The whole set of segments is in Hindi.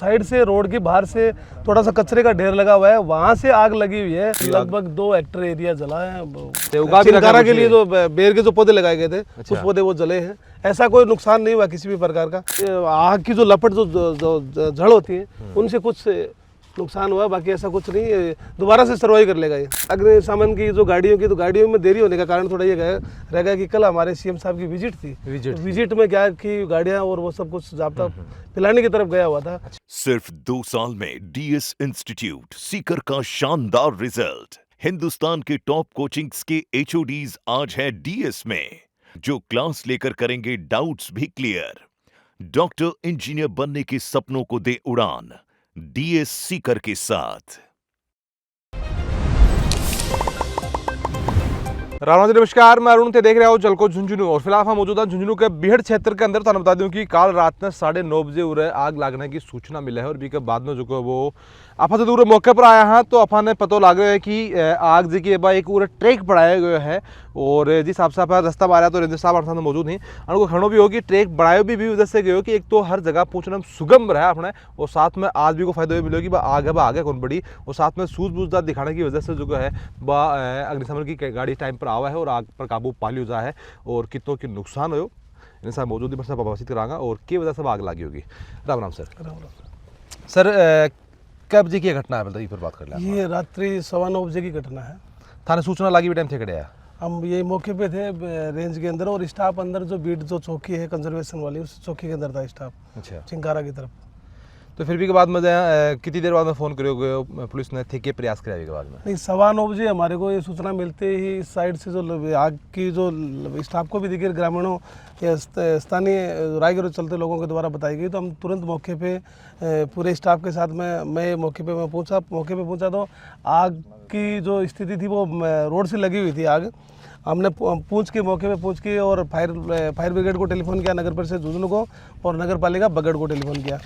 साइड से रोड के बाहर से थोड़ा सा कचरे का ढेर लगा हुआ है, वहां से आग लगी हुई है। लगभग 2 हेक्टेयर एरिया जला है। चिंकारा के लिए जो बेर के जो पौधे लगाए गए थे, कुछ पौधे वो जले हैं। ऐसा कोई नुकसान नहीं हुआ किसी भी प्रकार का। आग की जो लपट जो जड़ होती है उनसे कुछ नुकसान हुआ, बाकी ऐसा कुछ नहीं है। दोबारा से सर्वाइव कर लेगा ये। अग्निशमन की जो गाड़ियों की, तो गाड़ियों में देरी होने का कारण थोड़ा ये रह गया कि कल हमारे सीएम साहब की विजिट थी। विजिट में क्या कि गाड़ियां और वो सब कुछ जाब्ता पिलाने की तरफ गया हुआ था। सिर्फ 2 साल में डीएस इंस्टीट्यूट सीकर का शानदार रिजल्ट। हिंदुस्तान के टॉप कोचिंग्स के एचओडीज आज है डीएस में, जो क्लास लेकर करेंगे डाउट्स भी क्लियर। डॉक्टर इंजीनियर बनने के सपनों को दे उड़ान डीएस सीकर के साथ। राम जी नमस्कार, मैं अरुण थे, देख रहे हो जलको झुंझुनू। और फिलहाल हम मौजूदा झुंझुनू के बिहड़ क्षेत्र के अंदर। तो बता दूं कि काल रात में 9:30 बजे उरे आग लगने की सूचना मिला है। और भी के बाद में जो वो आपा जो दूर मौके पर आया हाँ, तो अपा ने पता लग रहा है कि आग जी की एक पूरा ट्रैक बढ़ाया गया है। और जिस हिसाब से आप रास्ता मारा तो रेंजर साहब हमारे साथ मौजूद नहीं, उनको खड़ो भी होगी ट्रैक बढ़ाया भी वजह से गयो कि एक तो हर जगह पहुंचना सुगम रहा अपने, और साथ में आज भी को फायदा मिलेगा कि आगे कौन बड़ी, और साथ में सूझबूझदार दिखाने की वजह से जो है अग्निशमन की गाड़ी टाइम पर आवा है और आग पर काबू पा लिया जा है। और कितनों की नुकसान हो इन साहब मौजूद बातचीत करांगा और की वजह से आग लगी होगी। राम राम सर। सर कब बजे की घटना है, मतलब ये पर बात कर लें। ये रात्रि 9:15 बजे की घटना है। थाने सूचना लगी हुई टाइम थे खड़े हम ये मौके पे थे रेंज के अंदर, और स्टाफ अंदर जो बीट जो चौकी है कंजर्वेशन वाली, उस चौकी के अंदर था स्टाफ। अच्छा, चिंकारा की तरफ। तो फिर भी के बाद में कितनी देर बाद में फ़ोन करोगे पुलिस ने थे के प्रयास कराया के बाद में? नहीं, 9:15 बजे हमारे को ये सूचना मिलते ही इस साइड से जो आग की जो स्टाफ को भी दिखे, ग्रामीणों या स्थानीय रायगढ़ चलते लोगों के द्वारा बताई गई, तो हम तुरंत मौके पे पूरे स्टाफ के साथ में मैं मौके पे पहुंचा तो आग की जो स्थिति थी वो रोड से लगी हुई थी आग। हमने मौके पे पहुंच के और फायर ब्रिगेड को टेलीफोन किया, नगर परिषद झुंझुनू को और नगर पालिका बगड़ को टेलीफोन किया।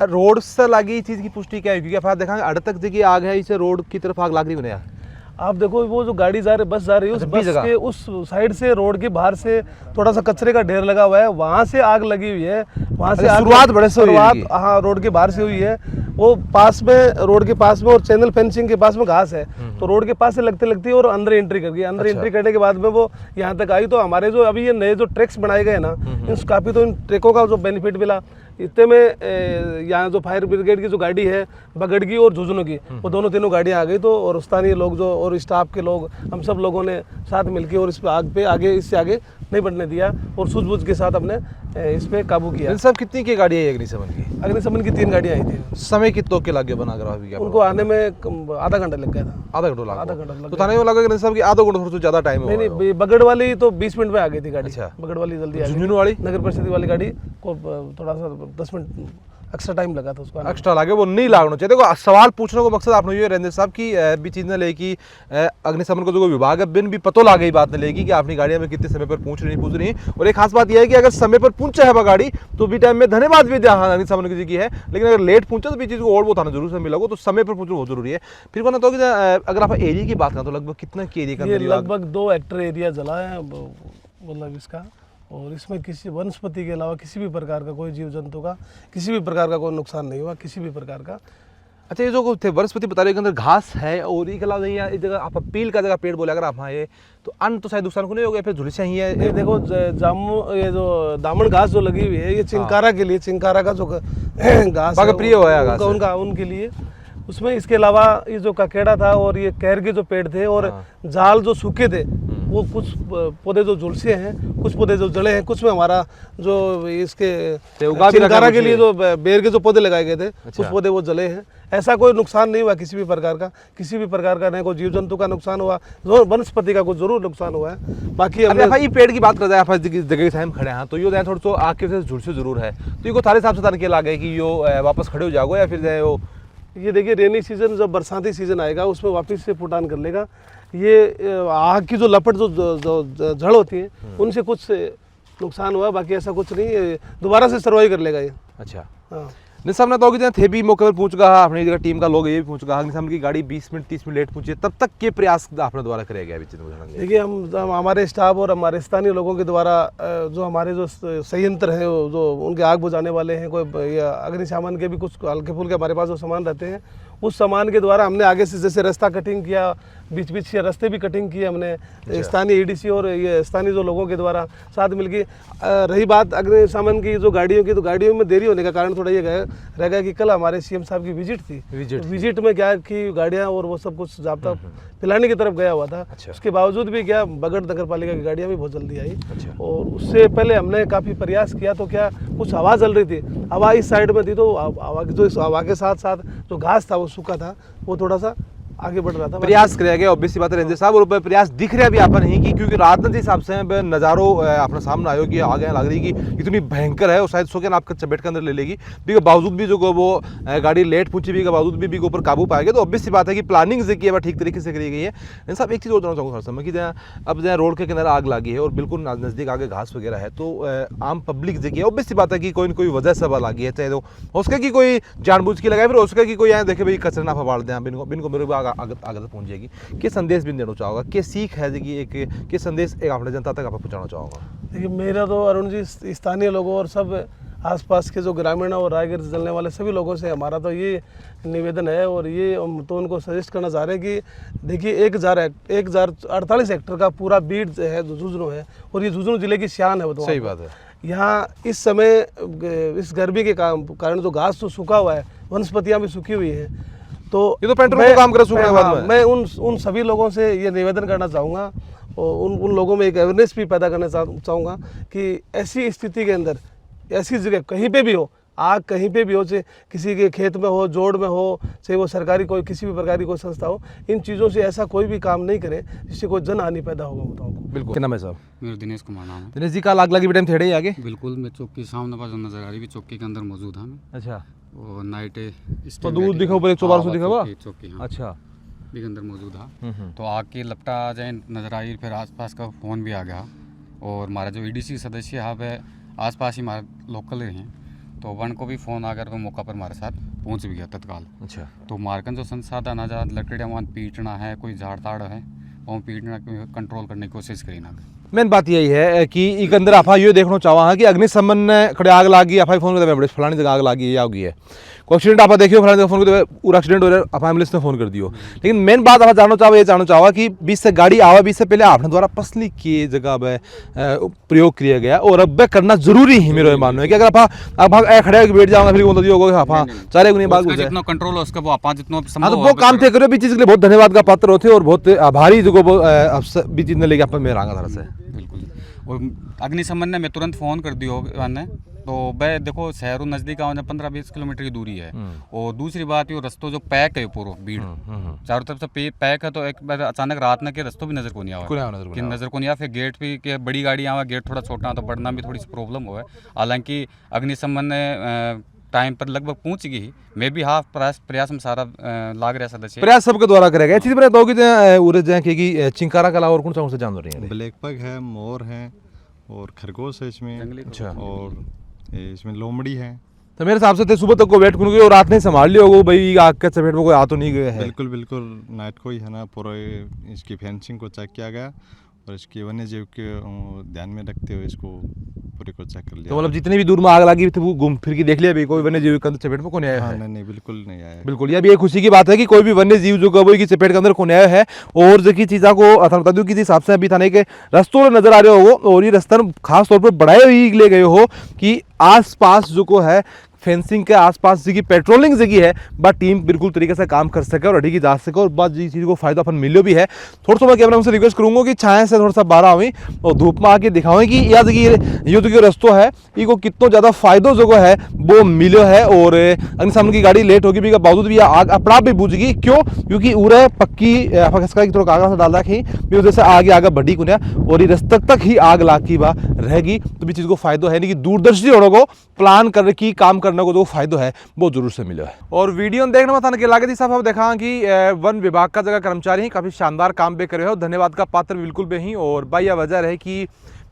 रोड से लगी चीज़ की पुष्टि क्या है, क्योंकि आप देखेंगे अड़ तक जगह आग है, इसे रोड की तरफ आग लग रही है। आप देखो वो जो गाड़ी जा रही बस जा रही है, उस बस के उस साइड से रोड के बाहर से थोड़ा सा कचरे का ढेर लगा हुआ है, वहां से आग लगी हुई है। वहां से शुरुआत हाँ रोड के बाहर से हुई है। वो पास में रोड के पास में और चैनल फेंसिंग के पास में घास है, तो रोड के पास से लगते और अंदर एंट्री कर गई। अंदर एंट्री करने के बाद में वो यहाँ तक आई। तो हमारे जो अभी ये नए जो ट्रैक्स बनाए गए ना, काफ़ी तो इन ट्रैकों का जो बेनिफिट मिला। इतने में यहाँ जो फायर ब्रिगेड की जो गाड़ी है बगड़ की और झुंझुनू की, वो दोनों तीनों गाड़ियाँ आ गई। तो और स्थानीय लोग जो और स्टाफ के लोग, हम सब लोगों ने साथ मिलकर और इस आग पे इससे आगे नहीं बढ़ने दिया और सूझबूझ के साथ हमने इस पे काबू किया। सब कितनी की गाड़ी है अग्निशमन की 3 गाड़ियाँ आई थी। समय कितनों के लगे बना कर उनको आने में आधा घंटा लग गया था। आधा घंटा तो थाने में लगा कि सब आधा घंटा थोड़ा ज़्यादा टाइम? नहीं, बगड़ वाली तो 20 मिनट में आ गई थी गाड़ी। अच्छा, बगड़ वाली जल्दी आ गई। झुंझुनू वाली नगर परिषद वाली गाड़ी को थोड़ा सा 10 मिनट एक्स्ट्रा टाइम लगा था उसको। एक्स्ट्रा लगे, वो नहीं लागना चाहिए। देखो सवाल पूछने को मकसद आपने ये रेंजर साहब की भी चीज़ ने लेकी अग्निशमन को जो विभाग है बिन भी पतो लागे बात ने लेगी कि अपनी गाड़ियाँ में कितने समय पर पहुँच रही। और एक खास बात यह है कि अगर समय पर पहुंचे है गाड़ी तो भी टाइम में धन्यवाद भी दिया अग्निशमन की है, लेकिन अगर लेट पहुंचे तो भी चीज़ को और बहुत जरूर से मिला। तो समय पर पहुंचना बहुत जरूरी है। फिर कहना तो अगर आप एरिया की बात करें तो लगभग कितना की एरिया का? लगभग 2 हेक्टेयर एरिया जला है मतलब इसका। और इसमें किसी वनस्पति के अलावा किसी भी प्रकार का कोई जीव जंतु का किसी भी प्रकार का कोई नुकसान नहीं हुआ, किसी भी प्रकार का। अच्छा, ये जो थे वनस्पति बता रहे अंदर घास है और इसके अलावा इस जगह आप पील का जगह पेड़ बोले अगर आप ये तो अन्न तो शायद नुकसान को नहीं हो गया, फिर झुलसियाँ ही है। ये देखो ये जो दामन घास जो लगी हुई है, ये चिंकारा के लिए, चिंकारा का जो घास प्रिय हुआ उनके लिए। उसमें इसके अलावा ये जो ककेड़ा था और ये कैर के जो पेड़ थे और जाल जो सूखे थे, वो कुछ पौधे जो झुलसे हैं, कुछ पौधे जो जड़े हैं, कुछ में हमारा जो इसके चिंकारा के लिए जो बेर के जो पौधे लगाए गए थे, कुछ पौधे वो जले हैं। ऐसा कोई नुकसान नहीं हुआ किसी भी प्रकार का, नहीं कोई जीव जंतु का नुकसान हुआ, वनस्पति का कुछ जरूर नुकसान हुआ है। बाकी ये पेड़ की बात कर रहे हैं जगह से हम खड़े हैं, तो ये थोड़ा सा आग के झुलसे जरूर है, तो ये थारे हिसाब से तनके लगे कि यो वापस खड़े हो जाओ या फिर वो ये देखिए रेनी सीजन जब बरसाती सीजन आएगा उसमें वापस से फुटान कर लेगा। ये आग की जो लपट जो जड़ होती है उनसे कुछ नुकसान हुआ, बाकी ऐसा कुछ नहीं, दोबारा से सर्वाइव कर लेगा ये। अच्छा, हाँ। निसाम ने तो कि थे भी मौके पर पहुंच गया अपनी जगह टीम का लोग ये भी पहुंच गया निसाम की गाड़ी 20 मिनट 30 मिनट लेट पहुंची तब तक के प्रयास अपने द्वारा करे गया देखिए हम हमारे स्टाफ और हमारे स्थानीय लोगों के द्वारा जो हमारे जो संयंत्र हैं जो उनके आग बुझाने वाले हैं कोई अग्निशमन के भी कुछ हल्के फुल्के हमारे पास जो सामान रहते हैं उस सामान के द्वारा हमने आगे से जैसे रास्ता कटिंग किया बीच बीच के रास्ते भी कटिंग किए हमने स्थानीय ईडीसी और ये स्थानीय जो लोगों के द्वारा साथ मिलकर। रही बात अग्निशमन की जो गाड़ियों की तो गाड़ियों में देरी होने का कारण थोड़ा ये रह गया कि कल हमारे सीएम साहब की विजिट थी। विजिट में क्या कि गाड़ियाँ और वो सब कुछ जाब्ता पिलाने की तरफ गया हुआ था। उसके बावजूद भी क्या बगड़ नगर पालिका की गाड़ियाँ भी बहुत जल्दी आई और उससे पहले हमने काफ़ी प्रयास किया तो क्या कुछ हवा चल रही थी, हवा इस साइड में थी तो हवा के साथ साथ जो घास था वो सूखा था वो थोड़ा सा आगे बढ़ रहा था। प्रयास किया गया ऑब्वियसली बात है रेंजर साहब और प्रयास दिख रहा भी आपन नहीं कि क्योंकि रात के हिसाब से नज़ारों अपना सामने आयो कि आगे लग रही कि इतनी भयंकर है और शायद सो के आपका चपेट के अंदर ले लेगी भी बावजूद भी जो वो गाड़ी लेट पहुंची भी के बावजूद भी ऊपर काबू पाएगा तो ऑब्वियसली बात है कि प्लानिंग से की है ठीक तरीके से करी गई है। रेंजर साहब एक चीज़ और जानना चाहूँगा हर समय कि जहाँ अब जहाँ रोड के किनारे आग लगी है और बिल्कुल नज़दीक आगे घास वगैरह है तो आम पब्लिक जगह है ऑब्वियसली बात है कि कोई न कोई वजह से हवा लगी है चाहे तो हो सके कि कोई जानबूझ के लगाए फिर हो सके कि कोई यहाँ देखे भाई कचरा ना फवाड़ दें बिनको मेरे आगे पहुँच जाएगी के संदेश भी देना चाहोगा के सीख है जी एक के संदेश एक अपने जनता तक आप पहुँचाना चाहोगा। देखिए मेरा तो अरुण जी स्थानीय लोगों और सब आसपास के जो ग्रामीण और रायगढ़ से चलने वाले सभी लोगों से हमारा तो ये निवेदन है और ये तो उनको सजेस्ट करना चाह रहे हैं कि देखिए 1048 हेक्टर का पूरा बीट है जो झुंझुनू है और ये झुंझुनू जिले की शान है। सही बात है। यहाँ इस समय इस गर्मी के कारण जो घास तो सूखा हुआ है वनस्पतियाँ भी सूखी हुई है तो ये तो पेट्रोल का काम करे मैं उन सभी लोगों से ये निवेदन करना चाहूँगा और उन लोगों में एक अवेयरनेस भी पैदा करना चाहूँगा कि ऐसी स्थिति के अंदर ऐसी जगह कहीं पे भी हो आग कहीं पे भी हो चाहे किसी के खेत में हो जोड़ में हो चाहे वो सरकारी कोई किसी भी प्रकार की कोई संस्था हो इन चीज़ों से ऐसा कोई भी काम नहीं करे जिससे कोई जन हानि पैदा होगा बताओ। बिल्कुल क्या नाम है साहब? मेरा दिनेश कुमार नाम है। दिनेश जी कल आग लगी टाइम थे ही आगे बिल्कुल मैं चौकी सामने पास नजर आ रही चौकी के अंदर मौजूद है मैं। अच्छा और नाइट तो दूर दिखा ऊपर 112 दिखा हुआ चौकी हाँ अच्छा भी के अंदर मौजूद है तो आग की लपटा जाए नजर आई फिर आसपास का फ़ोन भी आ गया और हमारा जो ईडीसी सदस्य है वह आसपास ही हमारे लोकल हैं तो वन को भी फ़ोन आ गया मौका पर हमारे साथ पहुंच भी गया तत्काल। अच्छा तो मार्कन जो संसाधन आजा लकड़ियाँ वहाँ पीटना है कोई झाड़ ताड़ है वहाँ पीटना कंट्रोल करने की कोशिश करी ना। मेन बात यही है कि एक अंदर आप ये देखना चाहवा कि अग्निशमन ने खड़े आग लागी आप फोन कर फलानी जगह आग लागी आ गई है कोई एक्सीडेंट आप देखियो फलानी जगह फोन कर पूरा एक्सीडेंट हो रहा है आप एम्बुलेंस ने फोन कर दियो लेकिन मेन बात आप जानना चाहवा कि बीच से गाड़ी आवा बीच से पहले आपने द्वारा पसली की जगह प्रयोग किया गया और अब करना जरूरी है मेरा मानना है कि अगर आप खड़े होकर बैठ जाओगे फिर बोल दियो आप चारे गुनी बाग जितना कंट्रोल हो उसका वो आप जितना हाँ तो वो काम थे करो भी चीज़ के लिए बहुत धन्यवाद का पात्र होते और बहुत आभारी जो भी चीज़ ने लेके आप मेरा आगा तरह से बिल्कुल और अग्निशमन ने मैं तुरंत फ़ोन कर दियो ने तो भाई देखो शहरों नज़दीक आने 15-20 किलोमीटर की दूरी है और दूसरी बात ये रस्तों जो पैक है पूरा भीड़ चारों तरफ से पैक है तो एक बार अचानक रात में के रस्तों भी नज़र को नहीं आवा कि नज़र को नहीं आया फिर गेट भी के बड़ी गाड़ी आवा गेट थोड़ा छोटा तो बढ़ना भी थोड़ी सी प्रॉब्लम हुआ है। हालांकि अग्निशमन ने टाइम पर लगभग पहुंच गई मैं भी हाफ प्रयास में सारा लाग रहा सदस्य प्रयास सबके द्वारा करेगा इसी तरह तो कि चिंकारा कला और कौन सा जानवर है ब्लैक पग है मोर है और खरगोश है इसमें अच्छा और इसमें लोमड़ी है। तो मेरे हिसाब से सुबह तक को वेट करूँगी और रात नहीं संभाल लिया होगा भाई आग के चपेट में कोई आ तो नहीं गया है। बिल्कुल बिल्कुल नाइट को ही है ना पूरा इसकी फेंसिंग को चेक किया गया और इसकी वन्य जीव के ध्यान में रखते हुए इसको पूरे को चेक कर लिया। तो मतलब जितने भी दूर में आग लगी थी वो घूम फिर के देख लिया भाई कोई वन्य जीव के अंदर चपेट में कौन आया है? नहीं बिल्कुल नहीं आया। बिल्कुल ये भी एक खुशी की बात है कि कोई भी वन्य जीव जो कबोई की चपेट के अंदर कौन आया है। और जो की चीज़ों को बता दूँ किस हिसाब से अभी थाने के रस्तों नजर आ रहे हो और ये रास्ता खास तौर पर बढ़ाए हुए ले गए हो कि आस पास जो को है फेंसिंग के आसपास जी की पेट्रोलिंग जगह है बट टीम बिल्कुल तरीके से काम कर सके और अड़ी की जा सके और बात जी चीज़ को फायदा अपन मिलो भी है। थोड़ा सा मैं कैमरा से रिक्वेस्ट करूंगा कि छाया से थोड़ा सा बाहर आवे और धूप में आके दिखावें कि यह जगह ये जो रस्तो है इको कितना ज़्यादा फायदो जो है वो मिलो है और अग्निशमन की गाड़ी लेट होगी भी के बावजूद भी आग अपना आप भी बुझ गई क्यों क्योंकि उरे पक्की थोड़ा कागज डाल रखी भी वजह से आगे आगे बढ़ी कुनिया और ये रस्त तक ही आग लाकी बा रहेगी तो भी चीज़ को फायदा है नहीं कि दूरदर्शी होने को प्लान करने की काम करने को जो फायदा है वो जरूर से मिला है। और वीडियो देखने में थाने के लागे साहब हम देखा कि वन विभाग का जगह कर्मचारी ही काफ़ी शानदार काम भी करे हो धन्यवाद का पात्र बिल्कुल भी ही और भाई वजह है कि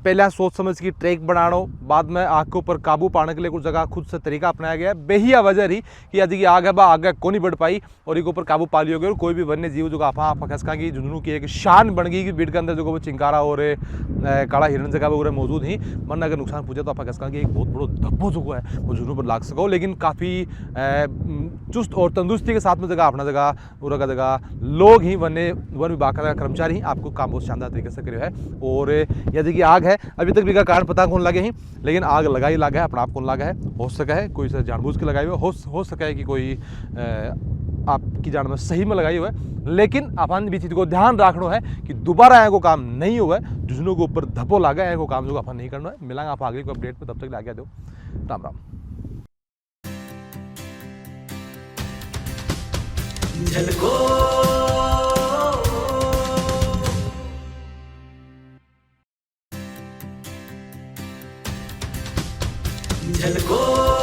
पहला सोच समझ की ट्रैक बनाना, बाद में आग के ऊपर काबू पाने के लिए कुछ जगह खुद से तरीका अपनाया गया है। बेहिया वजह रही कि यदि की आग है बा आगे को नहीं बढ़ पाई और एक ऊपर काबू पा लियो गया। और कोई भी वन्य जीव जो आपा फकसका की झुंझुनू की एक शान बन गई कि बीट के अंदर जो वो चिंकारा हो रहे काला हिरण जगह वो मौजूद ही मन अगर नुकसान पूछे तो आप फकसका की एक बहुत बड़ो धब्बो जो है वो झुंझुनू पर लाग सको। लेकिन काफ़ी चुस्त और तंदुरुस्ती के साथ में जगह अपना जगह पूरा का जगह लोग ही वन विभाग का कर्मचारी ही आपको काम बहुत शानदार तरीके से करियो है। और यदि कि आग है अभी तक भी का कारण पता कौन लगे ही, लेकिन आग लगा ही लगा है, अपना आप कौन लगा है, हो सका है कोई से जानबूझ के लगाई हुई हो सका है कि कोई आपकी जान में सही में लगाई हुआ है। लेकिन अपन भी चीज़ को ध्यान रखना है कि दोबारा को काम नहीं हुआ है, झुंझुनू के ऊपर धप्पो लगा है को काम जो अपन नहीं करना है। मिलांगे आप आगे को अपडेट पे, तब तक आगे दो, राम राम। झलको